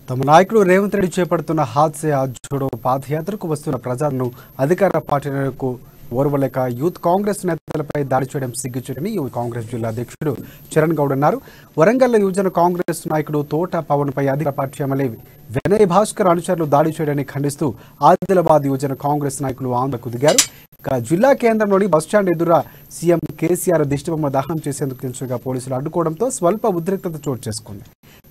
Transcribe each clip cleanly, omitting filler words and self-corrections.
తమ నాయకుడు రేవంత్ రెడ్డి చేపడుతున్న హాత్సే జోడో పాదయాత్రకు వస్తున్న ప్రజలను అధికార పార్టీలకు ఓర్వలేక యూత్ కాంగ్రెస్ నేతలపై దాడి చేయడం సిగ్గుచేటని యూత్ కాంగ్రెస్ జిల్లా అధ్యక్షుడు చరణ్ గౌడ్ అన్నారు. వరంగల్ యువజన కాంగ్రెస్ నాయకుడు తోట పవన్ పై అధికార పార్టీ ఎమ్మెల్యే వినయ్ భాస్కర్ అనుచరులు దాడి చేయడాన్ని ఖండిస్తూ ఆదిలాబాద్ యువజన కాంగ్రెస్ నాయకులు ఆందోళనకు దిగారు. జిల్లా కేంద్రంలోని బస్టాండ్ ఎదుర సీఎం కేసీఆర్ దిష్టిబొమ్మ దహనం చేసేందుకు తెలుసుగా పోలీసులు అడ్డుకోవడంతో స్వల్ప ఉద్రిక్తత చోటు చేసుకుంది.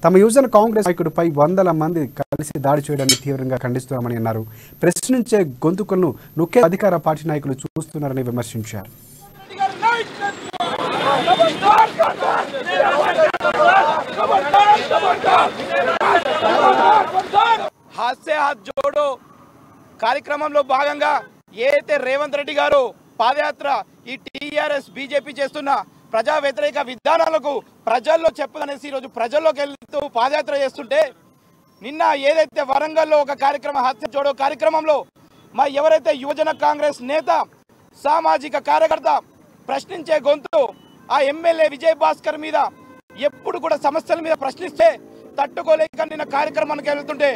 తమ యువజన కాంగ్రెస్ నాయకుడిపై వందల మంది కలిసి దాడి చేయడాన్ని తీవ్రంగా ఖండిస్తున్నామని అన్నారు. ప్రశ్నించే గొంతుకలను నొక్కే అధికార పార్టీ నాయకులు చూస్తున్నారని విమర్శించారు. హాస్య హాత్ జోడో కార్యక్రమంలో భాగంగా ఏదైతే రేవంత్ రెడ్డి గారు పాదయాత్ర ఈ టీఆర్ఎస్ బీజేపీ చేస్తున్న ప్రజా వ్యతిరేక విధానాలకు ప్రజల్లో చెప్పదనేసి ఈరోజు ప్రజల్లోకి వెళ్తూ పాదయాత్ర చేస్తుంటే నిన్న ఏదైతే వరంగల్లో ఒక కార్యక్రమం హాస్య జోడో కార్యక్రమంలో మా ఎవరైతే యువజన కాంగ్రెస్ నేత సామాజిక కార్యకర్త ప్రశ్నించే గొంతు ఆ ఎమ్మెల్యే విజయ్ భాస్కర్ మీద ఎప్పుడు కూడా సమస్యల మీద ప్రశ్నిస్తే తట్టుకోలేక నిన్న కార్యక్రమానికి వెళ్తుంటే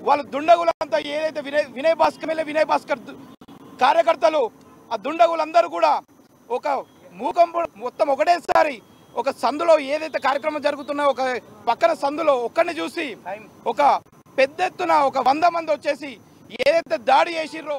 వాళ్ళు దుండగులంతా ఏదైతే వినయ్ భాస్కర్ కార్యకర్తలు ఆ దుండగులందరూ కూడా ఒక మూకం మొత్తం ఒకటేసారి ఒక సందులో ఏదైతే కార్యక్రమం జరుగుతున్నా ఒక పక్కన సందులో ఒక్కడిని చూసి ఒక పెద్ద ఎత్తున ఒక 100 మంది వచ్చేసి ఏదైతే దాడి చేసిర్రో